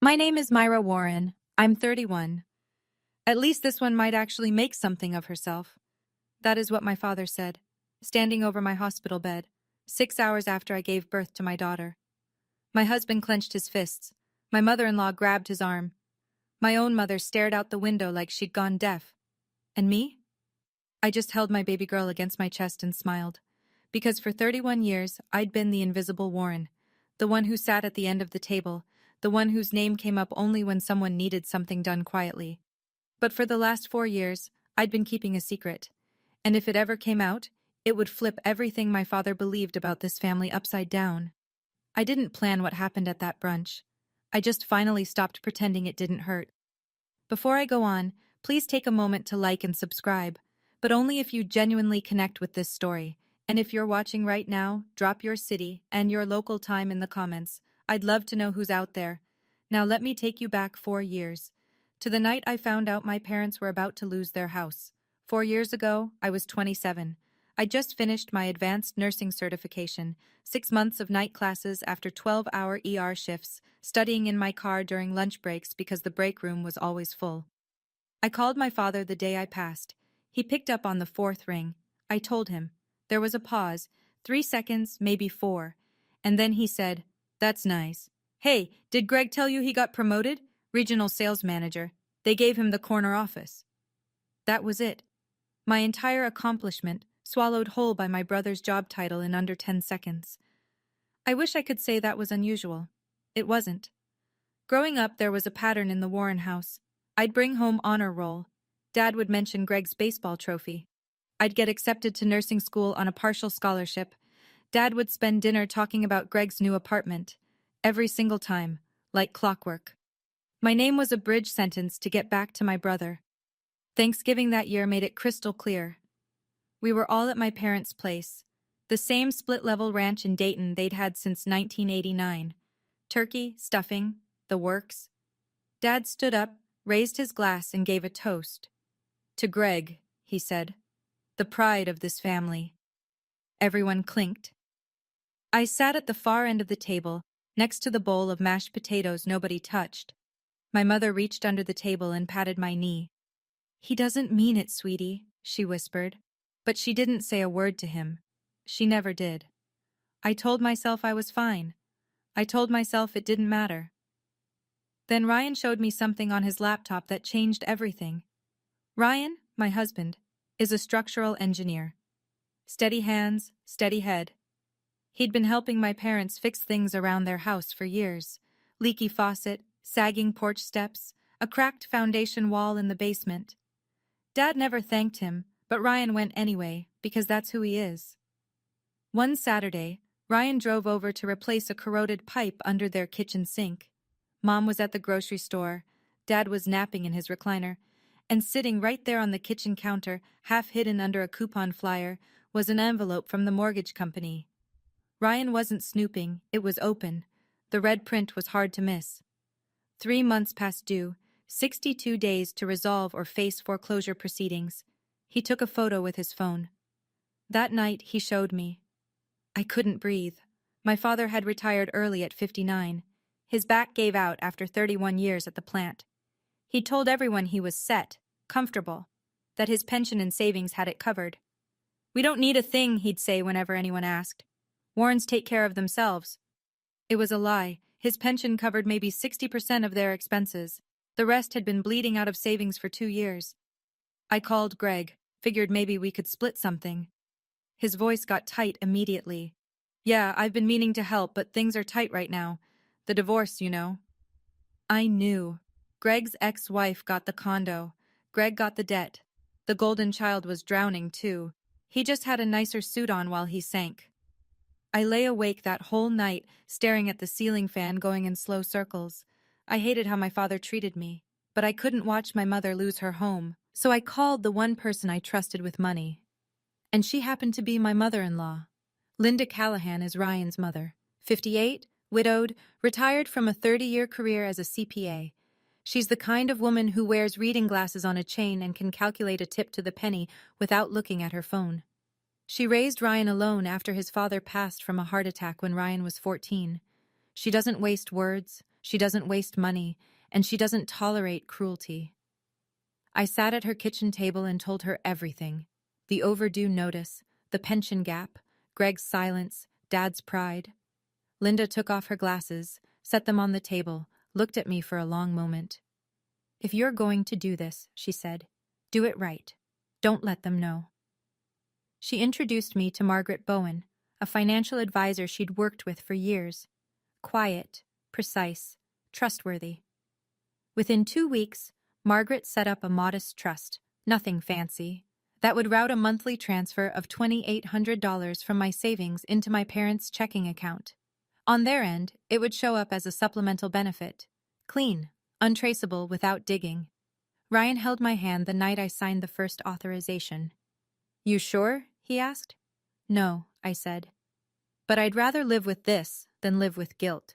My name is Myra Warren. I'm 31. At least this one might actually make something of herself. That is what my father said, standing over my hospital bed, 6 hours after I gave birth to my daughter. My husband clenched his fists. My mother-in-law grabbed his arm. My own mother stared out the window like she'd gone deaf. And me? I just held my baby girl against my chest and smiled. Because for 31 years, I'd been the invisible Warren, the one who sat at the end of the table, the one whose name came up only when someone needed something done quietly. But for the last 4 years, I'd been keeping a secret. And if it ever came out, it would flip everything my father believed about this family upside down. I didn't plan what happened at that brunch. I just finally stopped pretending it didn't hurt. Before I go on, please take a moment to like and subscribe, but only if you genuinely connect with this story. And if you're watching right now, drop your city and your local time in the comments. I'd love to know who's out there. Now let me take you back 4 years. To the night I found out my parents were about to lose their house. 4 years ago, I was 27. I just finished my advanced nursing certification, 6 months of night classes after 12-hour ER shifts, studying in my car during lunch breaks because the break room was always full. I called my father the day I passed. He picked up on the fourth ring. I told him. There was a pause, 3 seconds, maybe 4. And then he said, "That's nice. Hey, did Greg tell you he got promoted? Regional sales manager. They gave him the corner office." That was it. My entire accomplishment, swallowed whole by my brother's job title in under 10 seconds. I wish I could say that was unusual. It wasn't. Growing up, there was a pattern in the Warren house. I'd bring home honor roll. Dad would mention Greg's baseball trophy. I'd get accepted to nursing school on a partial scholarship. Dad would spend dinner talking about Greg's new apartment. Every single time, like clockwork. My name was a bridge sentence to get back to my brother. Thanksgiving that year made it crystal clear. We were all at my parents' place, the same split-level ranch in Dayton they'd had since 1989. Turkey, stuffing, the works. Dad stood up, raised his glass, and gave a toast. "To Greg," he said. "The pride of this family." Everyone clinked. I sat at the far end of the table, next to the bowl of mashed potatoes nobody touched. My mother reached under the table and patted my knee. "He doesn't mean it, sweetie," she whispered. But she didn't say a word to him. She never did. I told myself I was fine. I told myself it didn't matter. Then Ryan showed me something on his laptop that changed everything. Ryan, my husband, is a structural engineer. Steady hands, steady head. He'd been helping my parents fix things around their house for years. Leaky faucet, sagging porch steps, a cracked foundation wall in the basement. Dad never thanked him, but Ryan went anyway, because that's who he is. One Saturday, Ryan drove over to replace a corroded pipe under their kitchen sink. Mom was at the grocery store, Dad was napping in his recliner, and sitting right there on the kitchen counter, half hidden under a coupon flyer, was an envelope from the mortgage company. Ryan wasn't snooping, it was open. The red print was hard to miss. 3 months past due, 62 days to resolve or face foreclosure proceedings. He took a photo with his phone. That night, he showed me. I couldn't breathe. My father had retired early at 59. His back gave out after 31 years at the plant. He told everyone he was set, comfortable, that his pension and savings had it covered. "We don't need a thing," he'd say whenever anyone asked. "Warrens take care of themselves." It was a lie. His pension covered maybe 60% of their expenses. The rest had been bleeding out of savings for 2 years. I called Greg, figured maybe we could split something. His voice got tight immediately. "Yeah, I've been meaning to help, but things are tight right now. The divorce, you know." I knew. Greg's ex-wife got the condo. Greg got the debt. The golden child was drowning, too. He just had a nicer suit on while he sank. I lay awake that whole night, staring at the ceiling fan going in slow circles. I hated how my father treated me, but I couldn't watch my mother lose her home. So I called the one person I trusted with money. And she happened to be my mother-in-law. Linda Callahan is Ryan's mother. 58, widowed, retired from a 30-year career as a CPA. She's the kind of woman who wears reading glasses on a chain and can calculate a tip to the penny without looking at her phone. She raised Ryan alone after his father passed from a heart attack when Ryan was 14. She doesn't waste words. She doesn't waste money, and she doesn't tolerate cruelty. I sat at her kitchen table and told her everything. The overdue notice, the pension gap, Greg's silence, Dad's pride. Linda took off her glasses, set them on the table, looked at me for a long moment. "If you're going to do this," she said, "do it right. Don't let them know." She introduced me to Margaret Bowen, a financial advisor she'd worked with for years. Quiet, precise, trustworthy. Within 2 weeks, Margaret set up a modest trust, nothing fancy, that would route a monthly transfer of $2,800 from my savings into my parents' checking account. On their end, it would show up as a supplemental benefit. Clean, untraceable without digging. Ryan held my hand the night I signed the first authorization. "You sure?" he asked. "No," I said. "But I'd rather live with this than live with guilt."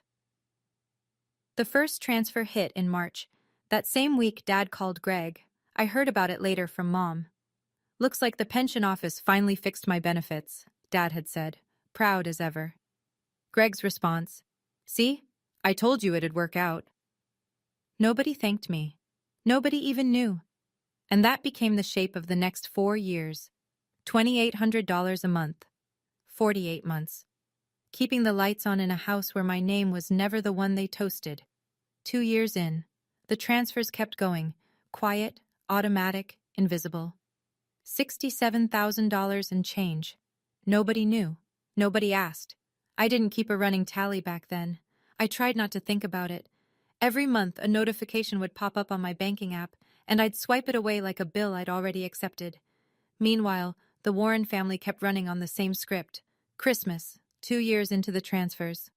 The first transfer hit in March. That same week Dad called Greg. I heard about it later from Mom. "Looks like the pension office finally fixed my benefits," Dad had said, proud as ever. Greg's response, "See? I told you it'd work out." Nobody thanked me. Nobody even knew. And that became the shape of the next 4 years. $2,800 a month. 48 months. Keeping the lights on in a house where my name was never the one they toasted. 2 years in, the transfers kept going, quiet, automatic, invisible. $67,000 and change. Nobody knew. Nobody asked. I didn't keep a running tally back then. I tried not to think about it. Every month, a notification would pop up on my banking app, and I'd swipe it away like a bill I'd already accepted. Meanwhile, the Warren family kept running on the same script. Christmas, 2 years into the transfers.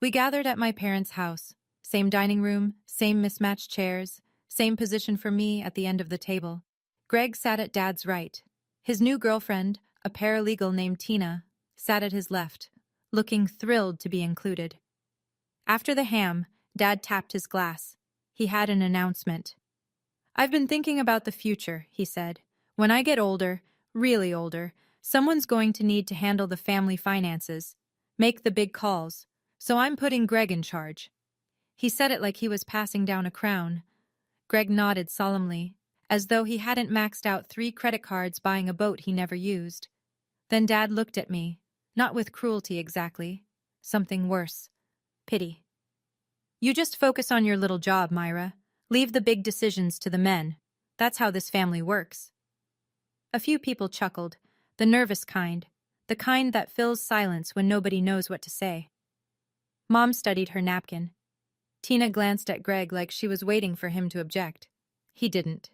We gathered at my parents' house. Same dining room, same mismatched chairs, same position for me at the end of the table. Greg sat at Dad's right. His new girlfriend, a paralegal named Tina, sat at his left, looking thrilled to be included. After the ham, Dad tapped his glass. He had an announcement. "I've been thinking about the future," he said. "When I get older, really older, someone's going to need to handle the family finances, make the big calls, so I'm putting Greg in charge." He said it like he was passing down a crown. Greg nodded solemnly, as though he hadn't maxed out 3 credit cards buying a boat he never used. Then Dad looked at me, not with cruelty exactly, something worse. Pity. "You just focus on your little job, Myra. Leave the big decisions to the men. That's how this family works." A few people chuckled, the nervous kind, the kind that fills silence when nobody knows what to say. Mom studied her napkin. Tina glanced at Greg like she was waiting for him to object. He didn't.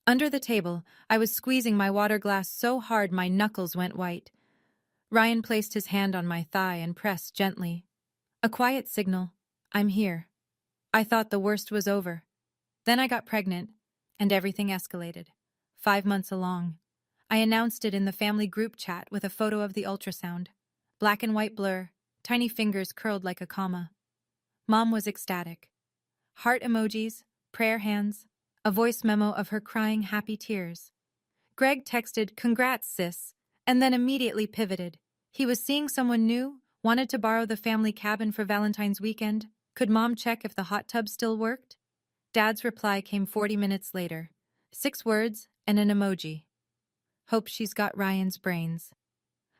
Under the table, I was squeezing my water glass so hard my knuckles went white. Ryan placed his hand on my thigh and pressed gently. A quiet signal. I'm here. I thought the worst was over. Then I got pregnant, and everything escalated. 5 months along. I announced it in the family group chat with a photo of the ultrasound. Black and white blur, tiny fingers curled like a comma. Mom was ecstatic. Heart emojis, prayer hands, a voice memo of her crying happy tears. Greg texted, "Congrats, sis," and then immediately pivoted. He was seeing someone new, wanted to borrow the family cabin for Valentine's weekend. Could Mom check if the hot tub still worked? Dad's reply came 40 minutes later. 6 words and an emoji. "Hope she's got Ryan's brains."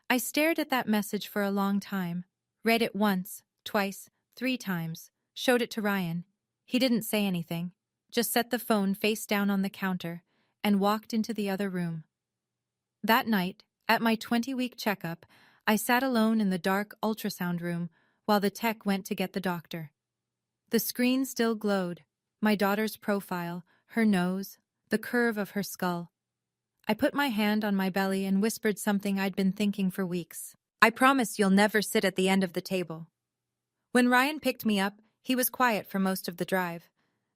I stared at that message for a long time, read it once, twice, 3 times, showed it to Ryan. He didn't say anything, just set the phone face down on the counter and walked into the other room. That night, at my 20-week checkup, I sat alone in the dark ultrasound room while the tech went to get the doctor. The screen still glowed, my daughter's profile, her nose, the curve of her skull. I put my hand on my belly and whispered something I'd been thinking for weeks. "I promise you'll never sit at the end of the table." When Ryan picked me up, he was quiet for most of the drive.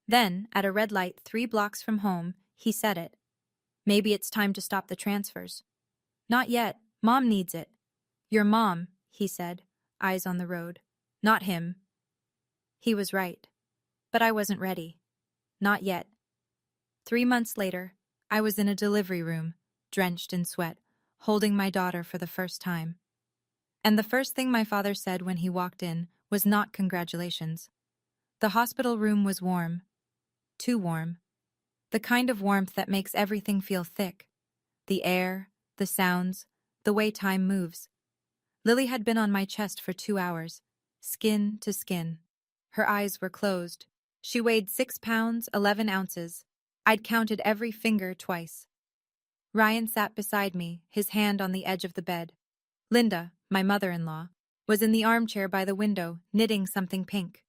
Then, at a red light 3 blocks from home, he said it. "Maybe it's time to stop the transfers." "Not yet. Mom needs it." "Your mom," he said, eyes on the road. "Not him." He was right. But I wasn't ready. Not yet. 3 months later, I was in a delivery room, drenched in sweat, holding my daughter for the first time. And the first thing my father said when he walked in was not congratulations. The hospital room was warm. Too warm. The kind of warmth that makes everything feel thick. The air, the sounds, the way time moves. Lily had been on my chest for 2 hours, skin to skin. Her eyes were closed. She weighed 6 pounds, 11 ounces. I'd counted every finger twice. Ryan sat beside me, his hand on the edge of the bed. Linda, my mother-in-law, was in the armchair by the window, knitting something pink.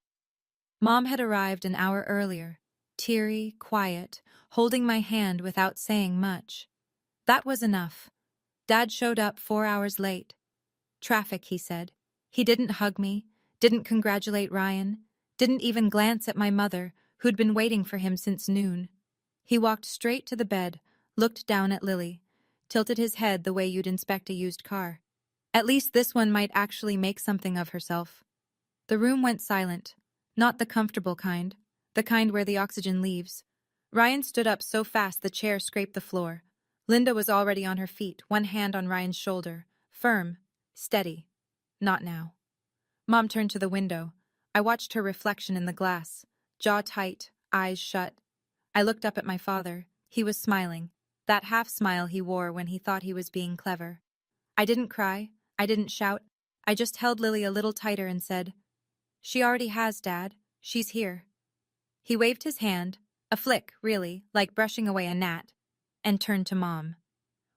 Mom had arrived an hour earlier, teary, quiet, holding my hand without saying much. That was enough. Dad showed up 4 hours late. Traffic, he said. He didn't hug me, didn't congratulate Ryan, didn't even glance at my mother, who'd been waiting for him since noon. He walked straight to the bed, looked down at Lily, tilted his head the way you'd inspect a used car. At least this one might actually make something of herself. The room went silent, not the comfortable kind, the kind where the oxygen leaves. Ryan stood up so fast the chair scraped the floor. Linda was already on her feet, one hand on Ryan's shoulder, firm, steady. Not now. Mom turned to the window. I watched her reflection in the glass, jaw tight, eyes shut. I looked up at my father. He was smiling, that half-smile he wore when he thought he was being clever. I didn't cry, I didn't shout. I just held Lily a little tighter and said, "She already has, Dad. She's here." He waved his hand, a flick, really, like brushing away a gnat, and turned to Mom.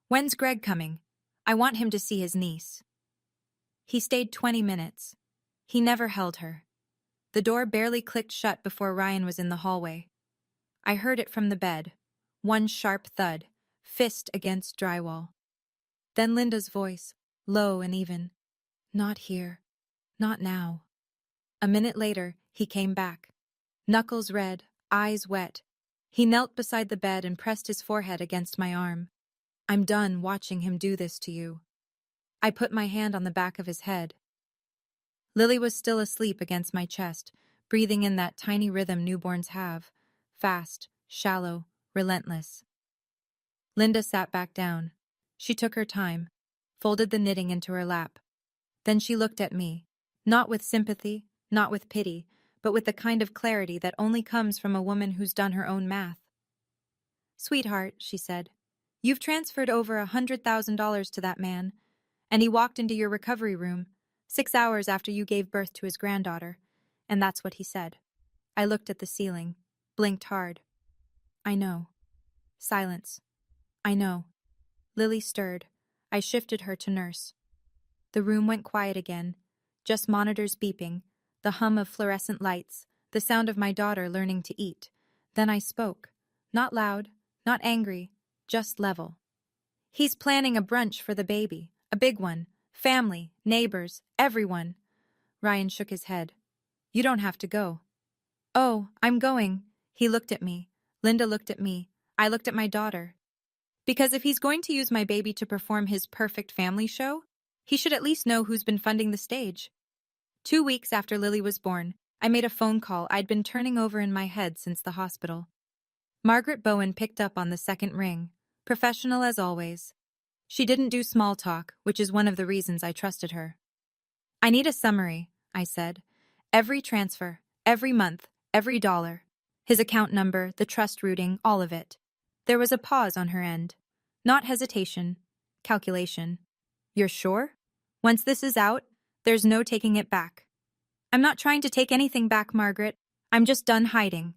"When's Greg coming? I want him to see his niece." He stayed 20 minutes. He never held her. The door barely clicked shut before Ryan was in the hallway. I heard it from the bed. One sharp thud, fist against drywall. Then Linda's voice, low and even. "Not here. Not now." A minute later, he came back. Knuckles red, eyes wet. He knelt beside the bed and pressed his forehead against my arm. "I'm done watching him do this to you." I put my hand on the back of his head. Lily was still asleep against my chest, breathing in that tiny rhythm newborns have. Fast, shallow, relentless. Linda sat back down. She took her time, folded the knitting into her lap. Then she looked at me, not with sympathy, not with pity, but with the kind of clarity that only comes from a woman who's done her own math. "Sweetheart," she said, "you've transferred over $100,000 to that man, and he walked into your recovery room 6 hours after you gave birth to his granddaughter, and that's what he said." I looked at the ceiling, blinked hard. "I know." Silence. "I know." Lily stirred. I shifted her to nurse. The room went quiet again, just monitors beeping, the hum of fluorescent lights, the sound of my daughter learning to eat. Then I spoke. Not loud, not angry, just level. "He's planning a brunch for the baby, a big one. Family, neighbors, everyone." Ryan shook his head. "You don't have to go." "Oh, I'm going." He looked at me. Linda looked at me. I looked at my daughter. "Because if he's going to use my baby to perform his perfect family show, he should at least know who's been funding the stage." 2 weeks after Lily was born, I made a phone call I'd been turning over in my head since the hospital. Margaret Bowen picked up on the second ring, professional as always. She didn't do small talk, which is one of the reasons I trusted her. "I need a summary," I said. "Every transfer, every month, every dollar. His account number, the trust routing, all of it." There was a pause on her end. Not hesitation, calculation. "You're sure? Once this is out, there's no taking it back." "I'm not trying to take anything back, Margaret. I'm just done hiding."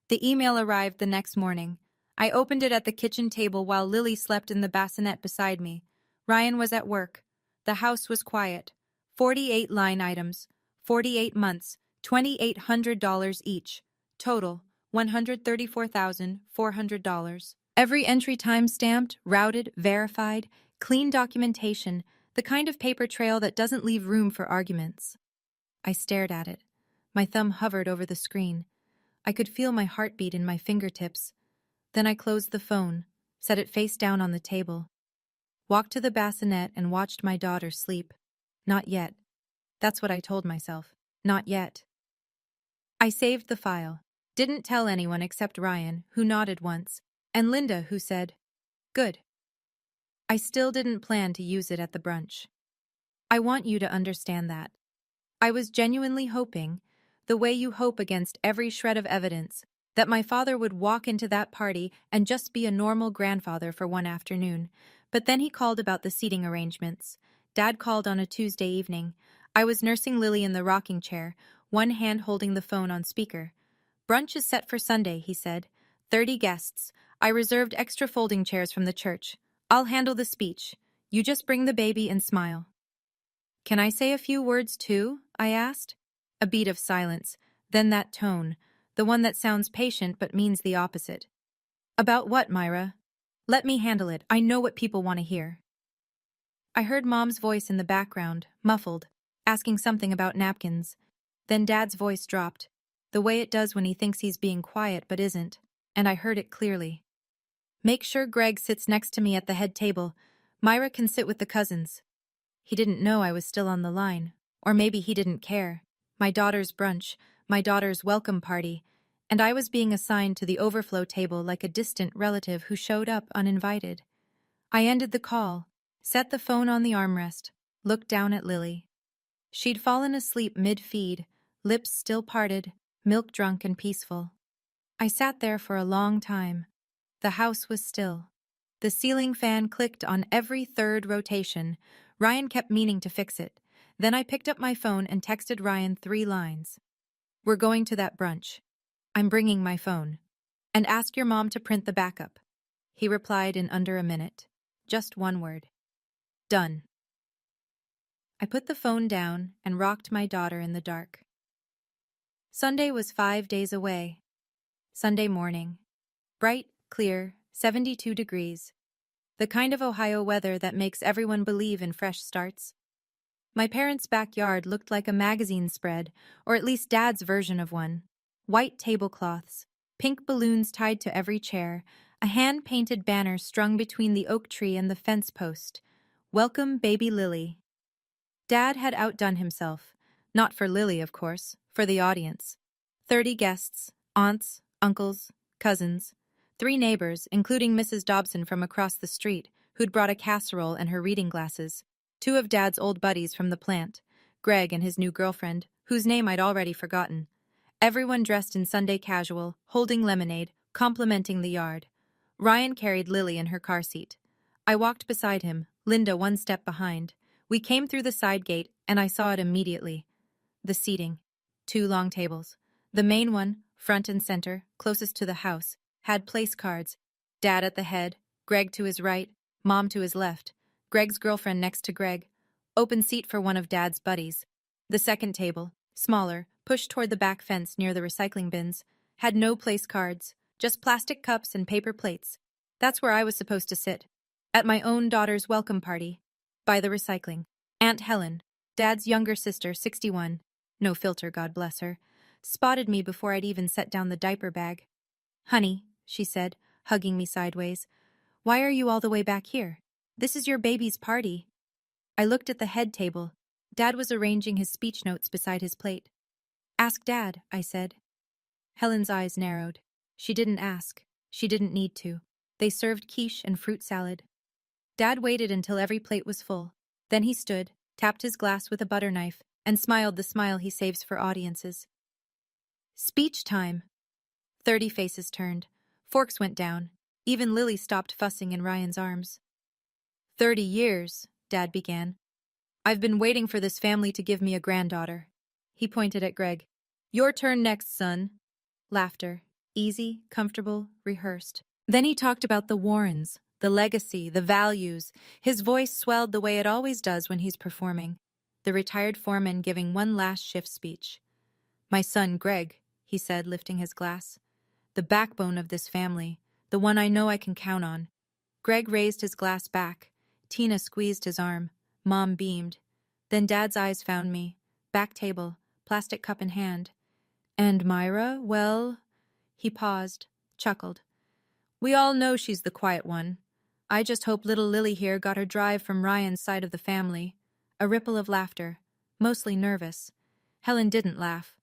The email arrived the next morning. I opened it at the kitchen table while Lily slept in the bassinet beside me. Ryan was at work. The house was quiet. 48 line items, 48 months, $2,800 each. Total, $134,400. Every entry time-stamped, routed, verified, clean documentation, the kind of paper trail that doesn't leave room for arguments. I stared at it. My thumb hovered over the screen. I could feel my heartbeat in my fingertips. Then I closed the phone, set it face down on the table, walked to the bassinet and watched my daughter sleep. Not yet. That's what I told myself. Not yet. I saved the file. Didn't tell anyone except Ryan, who nodded once, and Linda, who said, "Good." I still didn't plan to use it at the brunch. I want you to understand that. I was genuinely hoping, the way you hope against every shred of evidence that my father would walk into that party and just be a normal grandfather for one afternoon. But then he called about the seating arrangements. Dad called on a Tuesday evening. I was nursing Lily in the rocking chair, one hand holding the phone on speaker. "Brunch is set for Sunday," he said. 30 guests. I reserved extra folding chairs from the church. I'll handle the speech. You just bring the baby and smile. "Can I say a few words too?" I asked. A beat of silence, then that tone, the one that sounds patient but means the opposite. "About what, Myra?" "Let me handle it. I know what people want to hear." I heard Mom's voice in the background, muffled, asking something about napkins. Then Dad's voice dropped, the way it does when he thinks he's being quiet but isn't, and I heard it clearly. "Make sure Greg sits next to me at the head table. Myra can sit with the cousins." He didn't know I was still on the line, or maybe he didn't care. My daughter's brunch, my daughter's welcome party, and I was being assigned to the overflow table like a distant relative who showed up uninvited. I ended the call, set the phone on the armrest, looked down at Lily. She'd fallen asleep mid-feed, lips still parted, milk-drunk and peaceful. I sat there for a long time. The house was still. The ceiling fan clicked on every third rotation. Ryan kept meaning to fix it. Then I picked up my phone and texted Ryan 3 lines. "We're going to that brunch. I'm bringing my phone. And ask your mom to print the backup." He replied in under a minute. Just one word. "Done." I put the phone down and rocked my daughter in the dark. Sunday was 5 days away. Sunday morning. Bright, clear, 72 degrees. The kind of Ohio weather that makes everyone believe in fresh starts. My parents' backyard looked like a magazine spread, or at least Dad's version of one. White tablecloths, pink balloons tied to every chair, a hand-painted banner strung between the oak tree and the fence post. "Welcome, baby Lily." Dad had outdone himself. Not for Lily, of course, for the audience. 30 guests, aunts, uncles, cousins. 3 neighbors, including Mrs. Dobson from across the street, who'd brought a casserole and her reading glasses. 2 of Dad's old buddies from the plant, Greg and his new girlfriend, whose name I'd already forgotten. Everyone dressed in Sunday casual, holding lemonade, complimenting the yard. Ryan carried Lily in her car seat. I walked beside him, Linda 1 step behind. We came through the side gate, and I saw it immediately. The seating. 2 long tables. The main one, front and center, closest to the house, had place cards. Dad at the head, Greg to his right, Mom to his left, Greg's girlfriend next to Greg. Open seat for one of Dad's buddies. The second table, smaller, pushed toward the back fence near the recycling bins, had no place cards, just plastic cups and paper plates. That's where I was supposed to sit. At my own daughter's welcome party. By the recycling. Aunt Helen, Dad's younger sister, 61, no filter, God bless her, spotted me before I'd even set down the diaper bag. "Honey," she said, hugging me sideways, "why are you all the way back here? This is your baby's party." I looked at the head table. Dad was arranging his speech notes beside his plate. "Ask Dad," I said. Helen's eyes narrowed. She didn't ask. She didn't need to. They served quiche and fruit salad. Dad waited until every plate was full. Then he stood, tapped his glass with a butter knife, and smiled the smile he saves for audiences. Speech time. 30 faces turned. Forks went down. Even Lily stopped fussing in Ryan's arms. 30 years, Dad began. "I've been waiting for this family to give me a granddaughter." He pointed at Greg. "Your turn next, son." Laughter. Easy, comfortable, rehearsed. Then he talked about the Warrens, the legacy, the values. His voice swelled the way it always does when he's performing. The retired foreman giving one last shift speech. "My son, Greg," he said, lifting his glass. "The backbone of this family, the one I know I can count on." Greg raised his glass back. Tina squeezed his arm. Mom beamed. Then Dad's eyes found me. Back table, plastic cup in hand. "And Myra, well..." He paused, chuckled. "We all know she's the quiet one. I just hope little Lily here got her drive from Ryan's side of the family." A ripple of laughter, mostly nervous. Helen didn't laugh.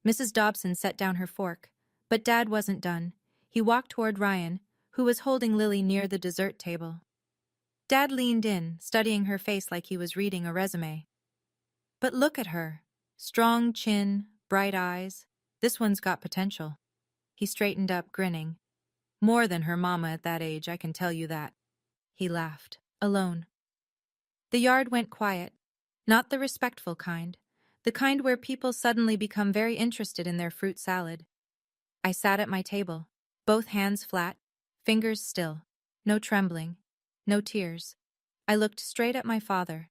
Mrs. Dobson set down her fork. But Dad wasn't done. He walked toward Ryan, who was holding Lily near the dessert table. Dad leaned in, studying her face like he was reading a resume. "But look at her. Strong chin, Bright eyes. This one's got potential. He straightened up, grinning. More than her mama at that age, I can tell you that. He laughed. Alone. The yard went quiet. Not the respectful kind. The kind where people suddenly become very interested in their fruit salad. I sat at my table, both hands flat, fingers still. No trembling. No tears. I looked straight at my father.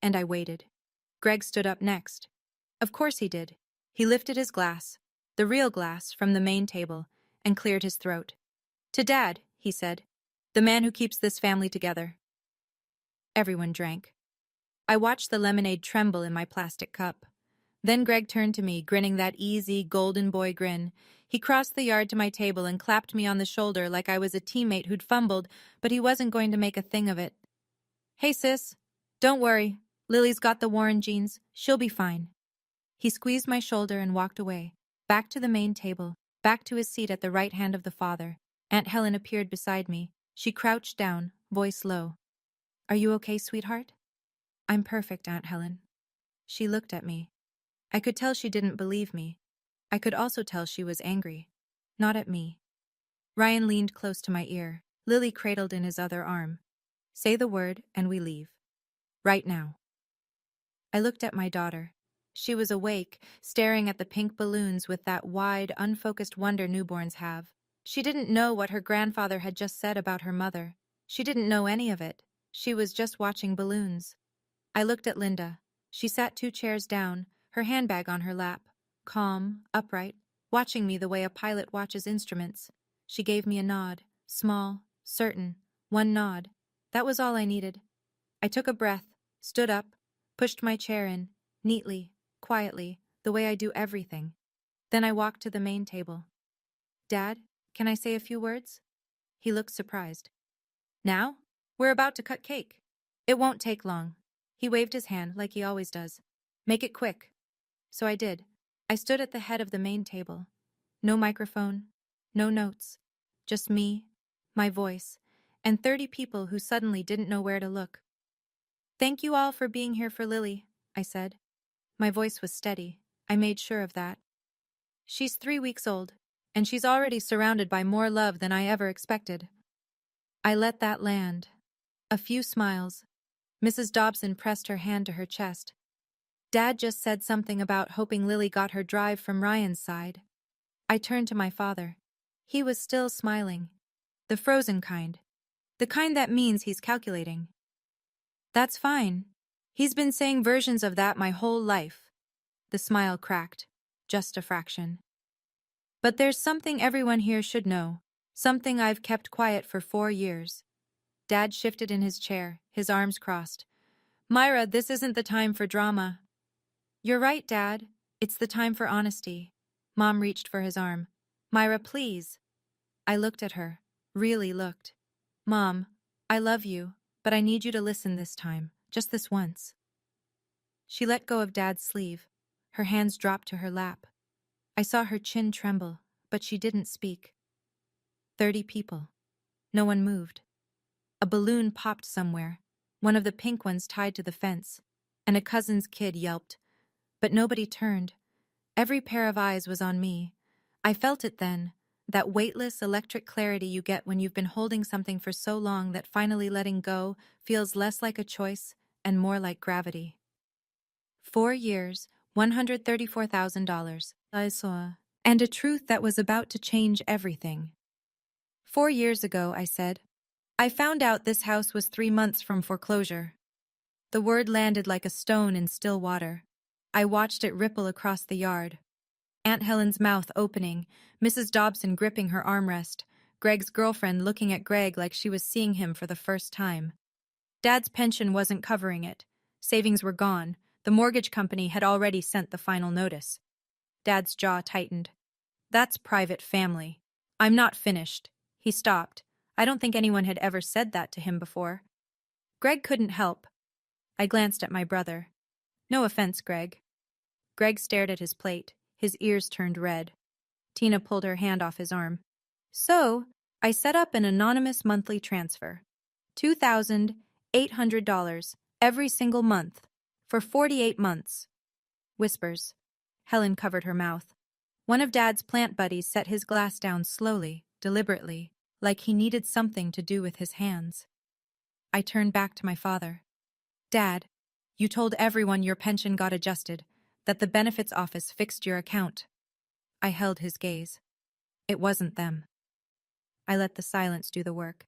And I waited. Greg stood up next. Of course he did. He lifted his glass, the real glass, from the main table, and cleared his throat. To Dad, he said. The man who keeps this family together. Everyone drank. I watched the lemonade tremble in my plastic cup. Then Greg turned to me, grinning that easy, golden boy grin. He crossed the yard to my table and clapped me on the shoulder like I was a teammate who'd fumbled, but he wasn't going to make a thing of it. Hey, sis. Don't worry. Lily's got the Warren genes. She'll be fine. He squeezed my shoulder and walked away, back to the main table, back to his seat at the right hand of the father. Aunt Helen appeared beside me. She crouched down, voice low. Are you okay, sweetheart? I'm perfect, Aunt Helen. She looked at me. I could tell she didn't believe me. I could also tell she was angry. Not at me. Ryan leaned close to my ear, Lily cradled in his other arm. Say the word and we leave. Right now. I looked at my daughter. She was awake, staring at the pink balloons with that wide, unfocused wonder newborns have. She didn't know what her grandfather had just said about her mother. She didn't know any of it. She was just watching balloons. I looked at Linda. She sat 2 chairs down, her handbag on her lap, calm, upright, watching me the way a pilot watches instruments. She gave me a nod, small, certain, one nod. That was all I needed. I took a breath, stood up, pushed my chair in, neatly, quietly, the way I do everything. Then I walked to the main table. Dad, can I say a few words? He looked surprised. Now? We're about to cut cake. It won't take long. He waved his hand like he always does. Make it quick. So I did. I stood at the head of the main table. No microphone, no notes. Just me, my voice, and 30 people who suddenly didn't know where to look. Thank you all for being here for Lily, I said. My voice was steady. I made sure of that. She's 3 weeks old, and she's already surrounded by more love than I ever expected. I let that land. A few smiles. Mrs. Dobson pressed her hand to her chest. Dad just said something about hoping Lily got her drive from Ryan's side. I turned to my father. He was still smiling. The frozen kind. The kind that means he's calculating. That's fine. He's been saying versions of that my whole life. The smile cracked. Just a fraction. But there's something everyone here should know. Something I've kept quiet for 4 years. Dad shifted in his chair, his arms crossed. Myra, this isn't the time for drama. You're right, Dad. It's the time for honesty. Mom reached for his arm. Myra, please. I looked at her. Really looked. Mom, I love you, but I need you to listen this time. Just this once. She let go of Dad's sleeve. Her hands dropped to her lap. I saw her chin tremble, but she didn't speak. 30 people. No one moved. A balloon popped somewhere, one of the pink ones tied to the fence, and a cousin's kid yelped. But nobody turned. Every pair of eyes was on me. I felt it then, that weightless electric clarity you get when you've been holding something for so long that finally letting go feels less like a choice and more like gravity. 4 years, $134,000. I saw. And a truth that was about to change everything. 4 years ago, I said. I found out this house was 3 months from foreclosure. The word landed like a stone in still water. I watched it ripple across the yard. Aunt Helen's mouth opening, Mrs. Dobson gripping her armrest, Greg's girlfriend looking at Greg like she was seeing him for the first time. Dad's pension wasn't covering it. Savings were gone. The mortgage company had already sent the final notice. Dad's jaw tightened. That's private family. I'm not finished. He stopped. I don't think anyone had ever said that to him before. Greg couldn't help. I glanced at my brother. No offense, Greg. Greg stared at his plate, his ears turned red. Tina pulled her hand off his arm. So, I set up an anonymous monthly transfer. $2,800 every single month, for 48 months. Whispers. Helen covered her mouth. One of Dad's plant buddies set his glass down slowly, deliberately, like he needed something to do with his hands. I turned back to my father. Dad, you told everyone your pension got adjusted, that the benefits office fixed your account. I held his gaze. It wasn't them. I let the silence do the work.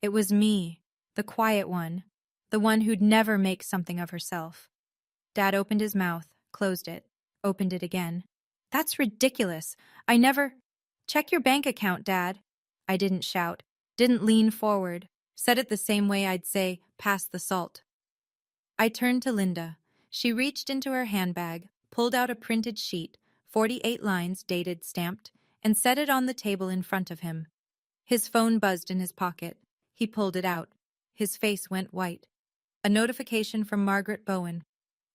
It was me, the quiet one, the one who'd never make something of herself. Dad opened his mouth, closed it, opened it again. That's ridiculous. I never... Check your bank account, Dad. I didn't shout, didn't lean forward, said it the same way I'd say, pass the salt. I turned to Linda. She reached into her handbag, pulled out a printed sheet, 48 lines dated, stamped, and set it on the table in front of him. His phone buzzed in his pocket. He pulled it out. His face went white. A notification from Margaret Bowen.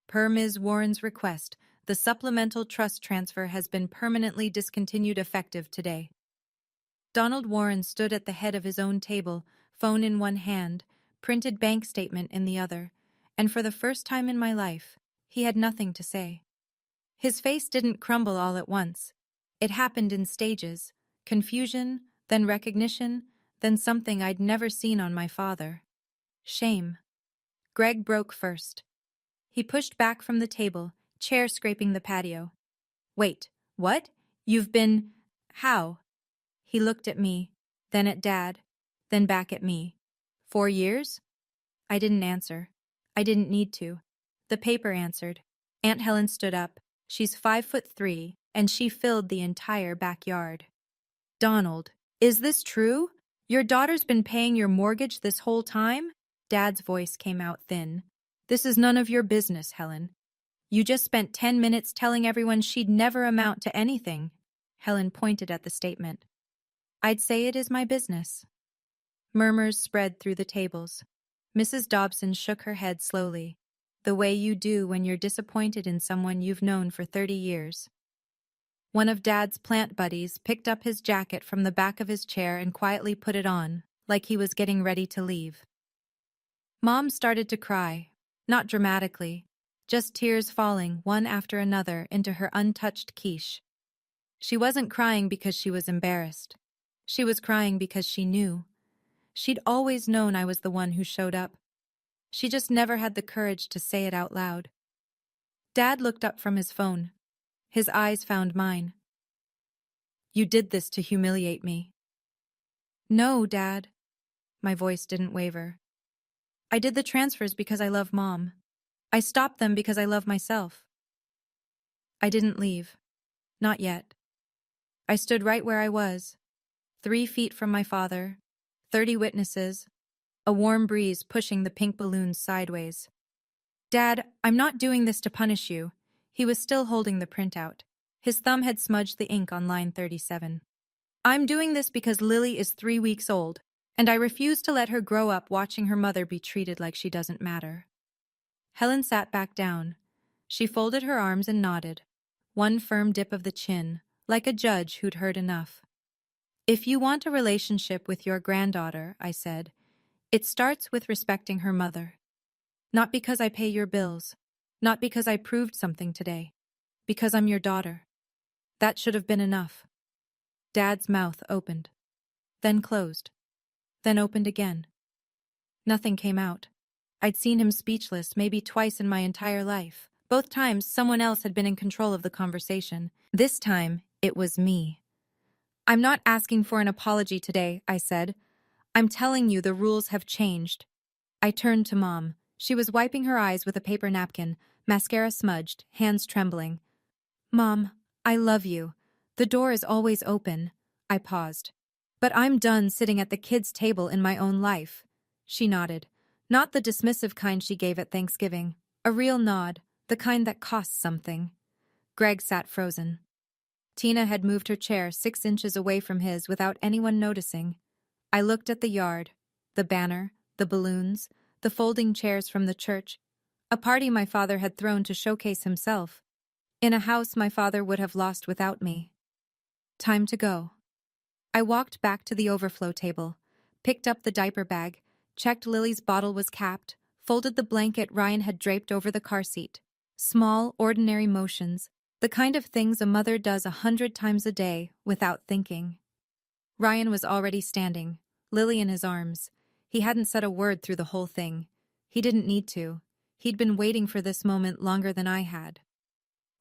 Per Ms. Warren's request, the supplemental trust transfer has been permanently discontinued effective today. Donald Warren stood at the head of his own table, phone in one hand, printed bank statement in the other, and for the first time in my life, he had nothing to say. His face didn't crumble all at once. It happened in stages, confusion, then recognition, then something I'd never seen on my father. Shame. Greg broke first. He pushed back from the table, chair scraping the patio. Wait, what? You've been... How? He looked at me, then at Dad, then back at me. 4 years? I didn't answer. I didn't need to. The paper answered. Aunt Helen stood up. She's 5'3", and she filled the entire backyard. Donald, is this true? Your daughter's been paying your mortgage this whole time? Dad's voice came out thin. This is none of your business, Helen. You just spent 10 minutes telling everyone she'd never amount to anything. Helen pointed at the statement. I'd say it is my business. Murmurs spread through the tables. Mrs. Dobson shook her head slowly, the way you do when you're disappointed in someone you've known for 30 years. One of Dad's plant buddies picked up his jacket from the back of his chair and quietly put it on, like he was getting ready to leave. Mom started to cry, not dramatically, just tears falling one after another into her untouched quiche. She wasn't crying because she was embarrassed. She was crying because she knew. She'd always known I was the one who showed up. She just never had the courage to say it out loud. Dad looked up from his phone. His eyes found mine. You did this to humiliate me. No, Dad. My voice didn't waver. I did the transfers because I love Mom. I stopped them because I love myself. I didn't leave. Not yet. I stood right where I was, 3 feet from my father, 30 witnesses, a warm breeze pushing the pink balloons sideways. Dad, I'm not doing this to punish you. He was still holding the printout. His thumb had smudged the ink on line 37. I'm doing this because Lily is 3 weeks old, and I refuse to let her grow up watching her mother be treated like she doesn't matter. Helen sat back down. She folded her arms and nodded, one firm dip of the chin, like a judge who'd heard enough. If you want a relationship with your granddaughter, I said, it starts with respecting her mother. Not because I pay your bills, not because I proved something today, because I'm your daughter. That should have been enough. Dad's mouth opened, then closed, then opened again. Nothing came out. I'd seen him speechless maybe twice in my entire life. Both times someone else had been in control of the conversation. This time, it was me. I'm not asking for an apology today, I said. I'm telling you the rules have changed. I turned to Mom. She was wiping her eyes with a paper napkin, mascara smudged, hands trembling. Mom, I love you. The door is always open. I paused. But I'm done sitting at the kids' table in my own life. She nodded. Not the dismissive kind she gave at Thanksgiving. A real nod, the kind that costs something. Greg sat frozen. Tina had moved her chair 6 inches away from his without anyone noticing. I looked at the yard, the banner, the balloons, the folding chairs from the church, a party my father had thrown to showcase himself, in a house my father would have lost without me. Time to go. I walked back to the overflow table, picked up the diaper bag, checked Lily's bottle was capped, folded the blanket Ryan had draped over the car seat. Small, ordinary motions, The kind of things a mother does 100 times a day without thinking. Ryan was already standing, Lily in his arms. He hadn't said a word through the whole thing. He didn't need to. He'd been waiting for this moment longer than I had.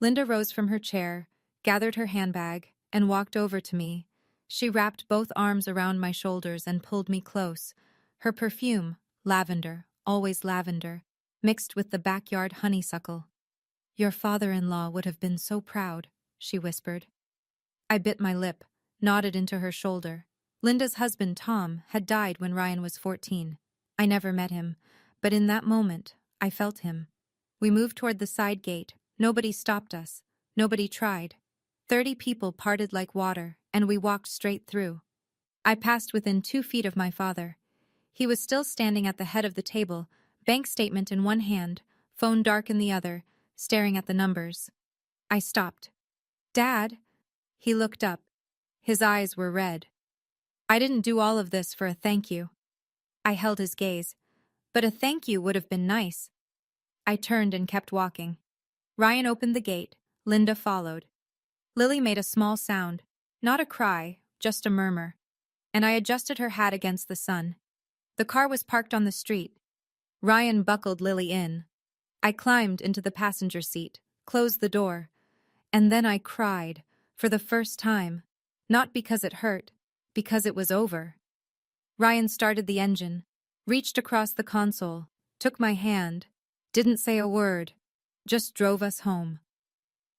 Linda rose from her chair, gathered her handbag, and walked over to me. She wrapped both arms around my shoulders and pulled me close. Her perfume, lavender, always lavender, mixed with the backyard honeysuckle. "Your father-in-law would have been so proud," she whispered. I bit my lip, nodded into her shoulder. Linda's husband, Tom, had died when Ryan was 14. I never met him, but in that moment, I felt him. We moved toward the side gate. Nobody stopped us. Nobody tried. 30 people parted like water, and we walked straight through. I passed within 2 feet of my father. He was still standing at the head of the table, bank statement in one hand, phone dark in the other, staring at the numbers. I stopped. "Dad?" He looked up. His eyes were red. "I didn't do all of this for a thank you." I held his gaze. "But a thank you would have been nice." I turned and kept walking. Ryan opened the gate. Linda followed. Lily made a small sound. Not a cry, just a murmur. And I adjusted her hat against the sun. The car was parked on the street. Ryan buckled Lily in. I climbed into the passenger seat, closed the door. And then I cried, for the first time. Not because it hurt, because it was over. Ryan started the engine, reached across the console, took my hand, didn't say a word, just drove us home.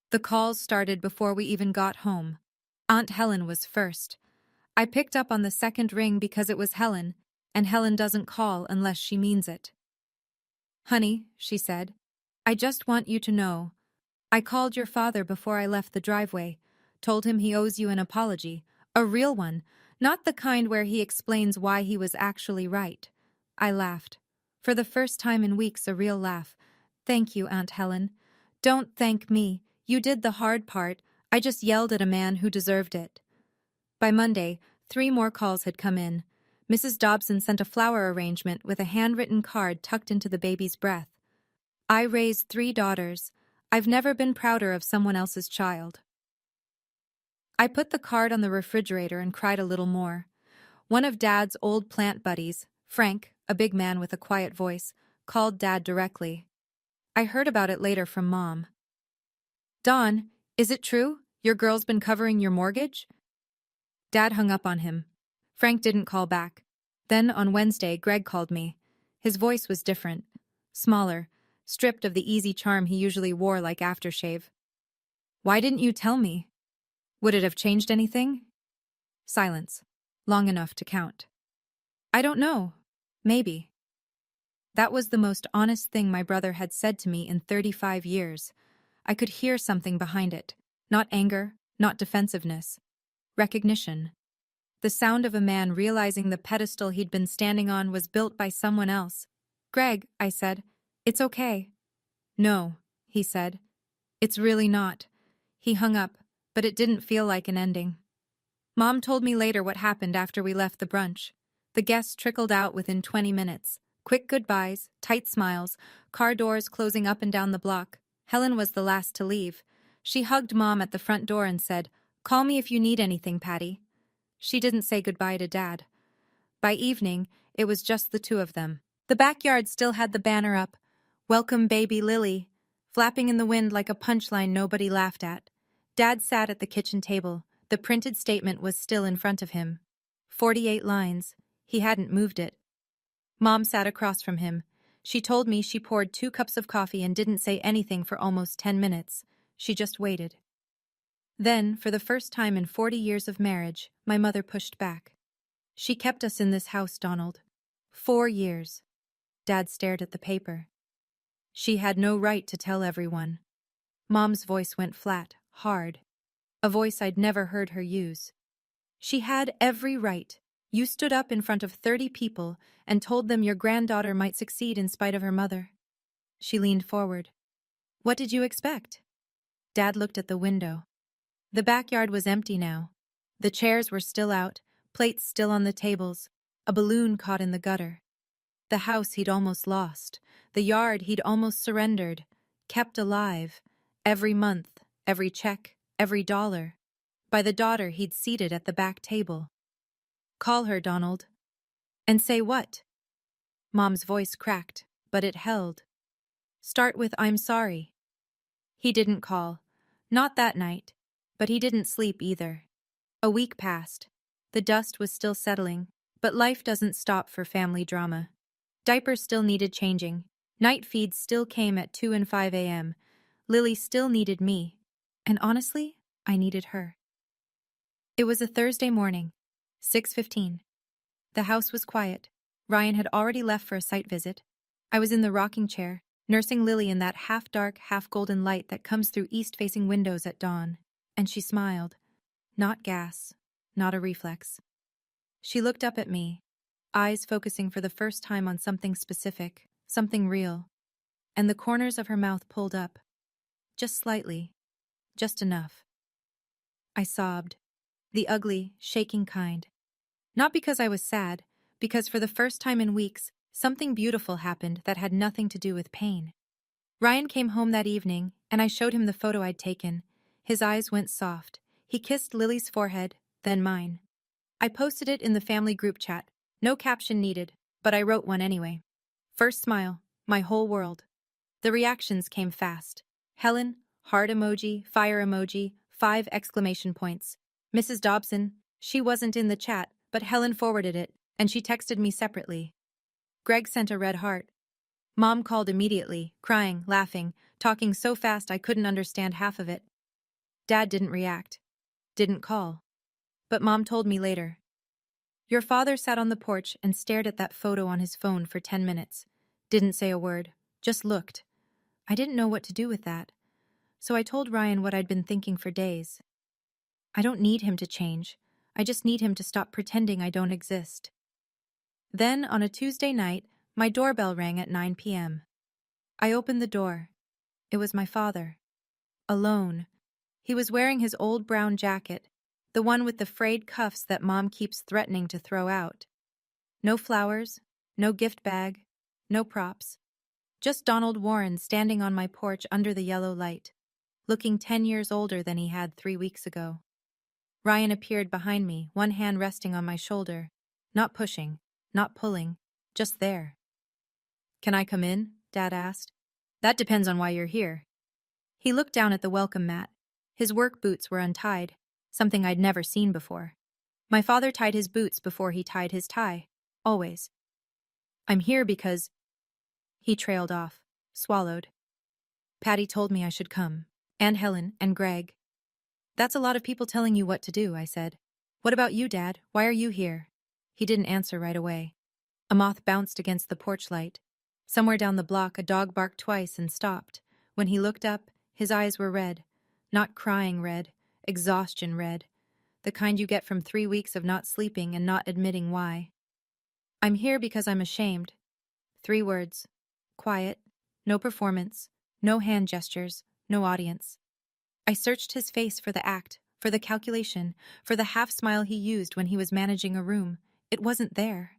The calls started before we even got home. Aunt Helen was first. I picked up on the second ring because it was Helen, and Helen doesn't call unless she means it. "Honey," she said, "I just want you to know. I called your father before I left the driveway, told him he owes you an apology, a real one, not the kind where he explains why he was actually right." I laughed. For the first time in weeks, a real laugh. "Thank you, Aunt Helen. Don't thank me. You did the hard part. I just yelled at a man who deserved it." By Monday, 3 more calls had come in. Mrs. Dobson sent a flower arrangement with a handwritten card tucked into the baby's breath. "I raised 3 daughters. I've never been prouder of someone else's child." I put the card on the refrigerator and cried a little more. One of Dad's old plant buddies, Frank, a big man with a quiet voice, called Dad directly. I heard about it later from Mom. "Dawn, is it true? Your girl's been covering your mortgage?" Dad hung up on him. Frank didn't call back. Then, on Wednesday, Greg called me. His voice was different, smaller, stripped of the easy charm he usually wore like aftershave. "Why didn't you tell me? Would it have changed anything?" Silence. Long enough to count. "I don't know. Maybe." That was the most honest thing my brother had said to me in 35 years. I could hear something behind it. Not anger, not defensiveness. Recognition. The sound of a man realizing the pedestal he'd been standing on was built by someone else. "Greg," I said, "it's okay." "No," he said. "It's really not." He hung up, but it didn't feel like an ending. Mom told me later what happened after we left the brunch. The guests trickled out within 20 minutes. Quick goodbyes, tight smiles, car doors closing up and down the block. Helen was the last to leave. She hugged Mom at the front door and said, "Call me if you need anything, Patty." She didn't say goodbye to Dad. By evening, it was just the 2 of them. The backyard still had the banner up, "Welcome Baby Lily," flapping in the wind like a punchline nobody laughed at. Dad sat at the kitchen table. The printed statement was still in front of him. 48 lines. He hadn't moved it. Mom sat across from him. She told me she poured 2 cups of coffee and didn't say anything for almost 10 minutes. She just waited. Then, for the first time in 40 years of marriage, my mother pushed back. "She kept us in this house, Donald. 4 years." Dad stared at the paper. "She had no right to tell everyone." Mom's voice went flat, hard. A voice I'd never heard her use. "She had every right. You stood up in front of 30 people and told them your granddaughter might succeed in spite of her mother." She leaned forward. "What did you expect?" Dad looked at the window. The backyard was empty now. The chairs were still out, plates still on the tables, a balloon caught in the gutter. The house he'd almost lost, the yard he'd almost surrendered, kept alive, every month, every check, every dollar. By the daughter he'd seated at the back table. "Call her, Donald." "And say what?" Mom's voice cracked, but it held. "Start with 'I'm sorry.'" He didn't call. Not that night. But he didn't sleep either. A week passed. The dust was still settling, but life doesn't stop for family drama. Diapers still needed changing. Night feeds still came at 2 and 5 a.m. Lily still needed me. And honestly, I needed her. It was a Thursday morning, 6:15. The house was quiet. Ryan had already left for a site visit. I was in the rocking chair, nursing Lily in that half-dark, half-golden light that comes through east-facing windows at dawn. And she smiled. Not gas. Not a reflex. She looked up at me, eyes focusing for the first time on something specific, something real. And the corners of her mouth pulled up. Just slightly. Just enough. I sobbed. The ugly, shaking kind. Not because I was sad, because for the first time in weeks, something beautiful happened that had nothing to do with pain. Ryan came home that evening, and I showed him the photo I'd taken. His eyes went soft. He kissed Lily's forehead, then mine. I posted it in the family group chat. No caption needed, but I wrote one anyway. First smile, my whole world. The reactions came fast. Helen, heart emoji, fire emoji, 5 exclamation points. Mrs. Dobson, she wasn't in the chat, but Helen forwarded it, and she texted me separately. Greg sent a red heart. Mom called immediately, crying, laughing, talking so fast I couldn't understand half of it. Dad didn't react. Didn't call. But Mom told me later. Your father sat on the porch and stared at that photo on his phone for 10 minutes. Didn't say a word. Just looked. I didn't know what to do with that. So I told Ryan what I'd been thinking for days. I don't need him to change. I just need him to stop pretending I don't exist. Then, on a Tuesday night, my doorbell rang at 9 p.m. I opened the door. It was my father. Alone. He was wearing his old brown jacket, the one with the frayed cuffs that Mom keeps threatening to throw out. No flowers, no gift bag, no props. Just Donald Warren standing on my porch under the yellow light, looking 10 years older than he had 3 weeks ago. Ryan appeared behind me, one hand resting on my shoulder, not pushing, not pulling, just there. Can I come in? Dad asked. That depends on why you're here. He looked down at the welcome mat. His work boots were untied, something I'd never seen before. My father tied his boots before he tied his tie, always. I'm here because... He trailed off, swallowed. Patty told me I should come, and Helen, and Greg. That's a lot of people telling you what to do, I said. What about you, Dad? Why are you here? He didn't answer right away. A moth bounced against the porch light. Somewhere down the block, a dog barked twice and stopped. When he looked up, his eyes were red. Not crying red, exhaustion red. The kind you get from 3 weeks of not sleeping and not admitting why. I'm here because I'm ashamed. 3 words. Quiet. No performance. No hand gestures. No audience. I searched his face for the act, for the calculation, for the half-smile he used when he was managing a room. It wasn't there.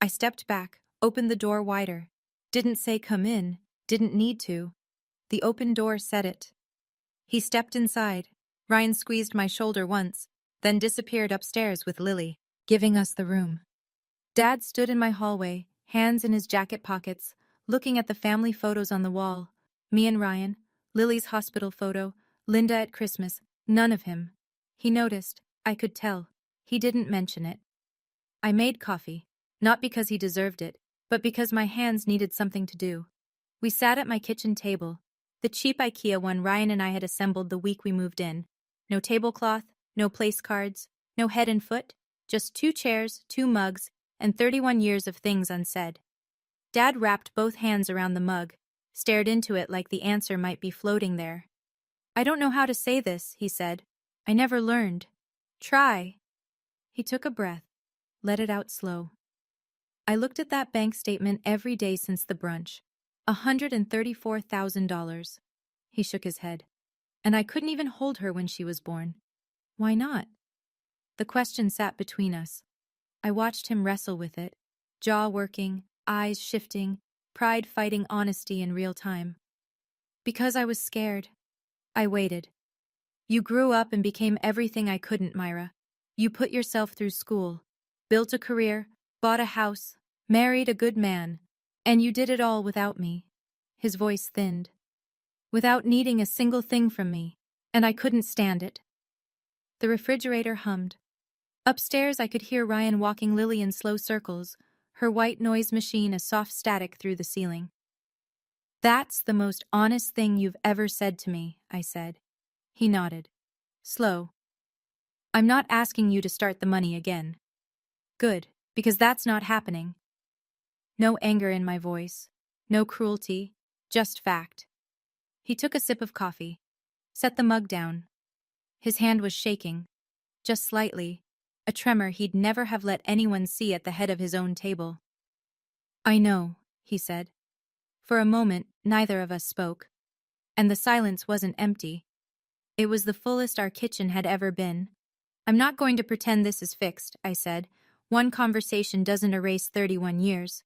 I stepped back, opened the door wider. Didn't say come in, didn't need to. The open door said it. He stepped inside. Ryan squeezed my shoulder once, then disappeared upstairs with Lily, giving us the room. Dad stood in my hallway, hands in his jacket pockets, looking at the family photos on the wall. Me and Ryan, Lily's hospital photo, Linda at Christmas, none of him. He noticed, I could tell. He didn't mention it. I made coffee, not because he deserved it, but because my hands needed something to do. We sat at my kitchen table, the cheap IKEA one Ryan and I had assembled the week we moved in. No tablecloth, no place cards, no head and foot, just 2 chairs, 2 mugs, and 31 years of things unsaid. Dad wrapped both hands around the mug, stared into it like the answer might be floating there. I don't know how to say this, he said. I never learned. Try. He took a breath, let it out slow. I looked at that bank statement every day since the brunch. $134,000. He shook his head. And I couldn't even hold her when she was born. Why not? The question sat between us. I watched him wrestle with it, jaw working, eyes shifting, pride fighting honesty in real time. Because I was scared. I waited. You grew up and became everything I couldn't, Myra. You put yourself through school, built a career, bought a house, married a good man, and you did it all without me. His voice thinned. Without needing a single thing from me, and I couldn't stand it. The refrigerator hummed. Upstairs I could hear Ryan walking Lily in slow circles, her white noise machine a soft static through the ceiling. That's the most honest thing you've ever said to me, I said. He nodded. Slow. I'm not asking you to start the money again. Good, because that's not happening. No anger in my voice, no cruelty, just fact. He took a sip of coffee, set the mug down. His hand was shaking, just slightly, a tremor he'd never have let anyone see at the head of his own table. I know, he said. For a moment, neither of us spoke. And the silence wasn't empty. It was the fullest our kitchen had ever been. I'm not going to pretend this is fixed, I said. One conversation doesn't erase 31 years.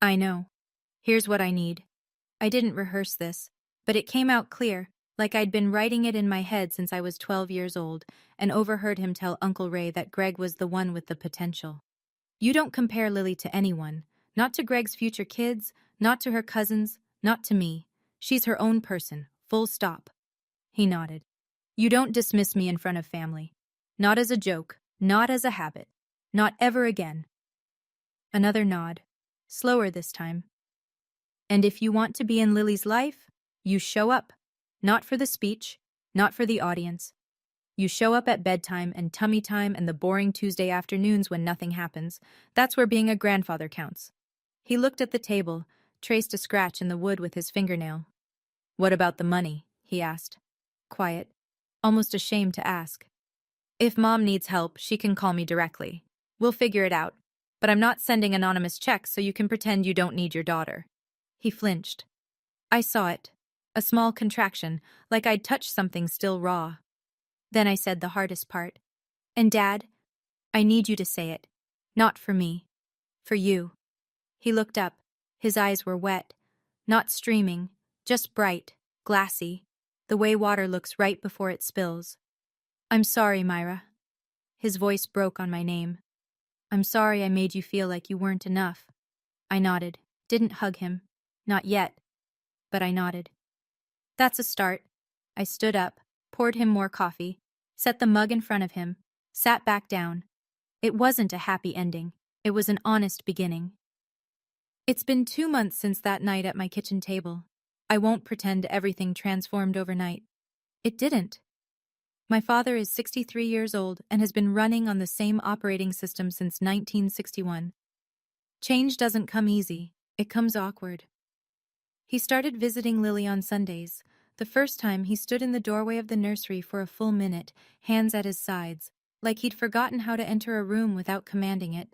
I know. Here's what I need. I didn't rehearse this, but it came out clear, like I'd been writing it in my head since I was 12 years old, and overheard him tell Uncle Ray that Greg was the one with the potential. You don't compare Lily to anyone, not to Greg's future kids, not to her cousins, not to me. She's her own person, full stop. He nodded. You don't dismiss me in front of family. Not as a joke, not as a habit. Not ever again. Another nod, slower this time. And if you want to be in Lily's life, you show up. Not for the speech, not for the audience. You show up at bedtime and tummy time and the boring Tuesday afternoons when nothing happens. That's where being a grandfather counts. He looked at the table, traced a scratch in the wood with his fingernail. What about the money? He asked. Quiet, almost ashamed to ask. If Mom needs help, she can call me directly. We'll figure it out. But I'm not sending anonymous checks so you can pretend you don't need your daughter. He flinched. I saw it. A small contraction, like I'd touched something still raw. Then I said the hardest part. And Dad, I need you to say it. Not for me. For you. He looked up. His eyes were wet. Not streaming, just bright, glassy, the way water looks right before it spills. I'm sorry, Myra. His voice broke on my name. I'm sorry I made you feel like you weren't enough. I nodded, didn't hug him. Not yet. But I nodded. That's a start. I stood up, poured him more coffee, set the mug in front of him, sat back down. It wasn't a happy ending. It was an honest beginning. It's been 2 months since that night at my kitchen table. I won't pretend everything transformed overnight. It didn't. My father is 63 years old and has been running on the same operating system since 1961. Change doesn't come easy. It comes awkward. He started visiting Lily on Sundays. The first time he stood in the doorway of the nursery for a full minute, hands at his sides, like he'd forgotten how to enter a room without commanding it.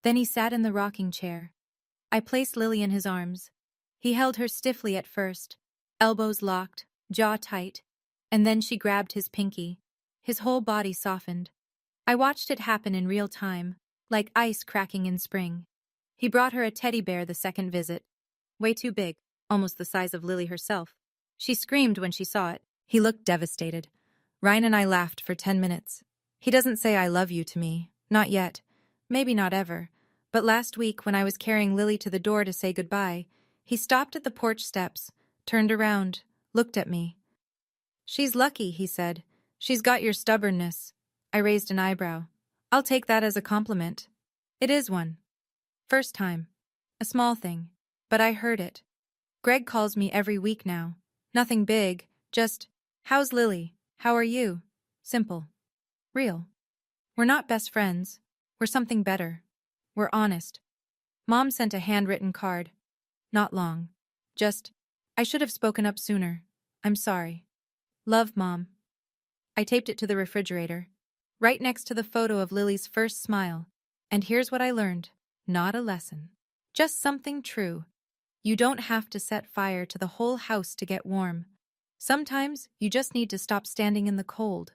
Then he sat in the rocking chair. I placed Lily in his arms. He held her stiffly at first, elbows locked, jaw tight, and then she grabbed his pinky. His whole body softened. I watched it happen in real time, like ice cracking in spring. He brought her a teddy bear the second visit. Way too big, almost the size of Lily herself. She screamed when she saw it. He looked devastated. Ryan and I laughed for 10 minutes. He doesn't say I love you to me. Not yet. Maybe not ever. But last week, when I was carrying Lily to the door to say goodbye, he stopped at the porch steps, turned around, looked at me. She's lucky, he said. She's got your stubbornness. I raised an eyebrow. I'll take that as a compliment. It is one. First time. A small thing. But I heard it. Greg calls me every week now. Nothing big, just, how's Lily? How are you? Simple. Real. We're not best friends. We're something better. We're honest. Mom sent a handwritten card. Not long. Just, I should have spoken up sooner. I'm sorry. Love, Mom. I taped it to the refrigerator, right next to the photo of Lily's first smile. And here's what I learned. Not a lesson. Just something true. You don't have to set fire to the whole house to get warm. Sometimes you just need to stop standing in the cold.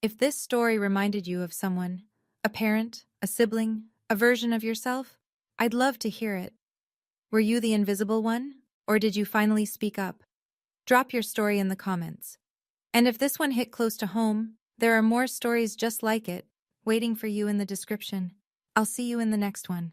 If this story reminded you of someone, a parent, a sibling, a version of yourself, I'd love to hear it. Were you the invisible one, or did you finally speak up? Drop your story in the comments. And if this one hit close to home, there are more stories just like it, waiting for you in the description. I'll see you in the next one.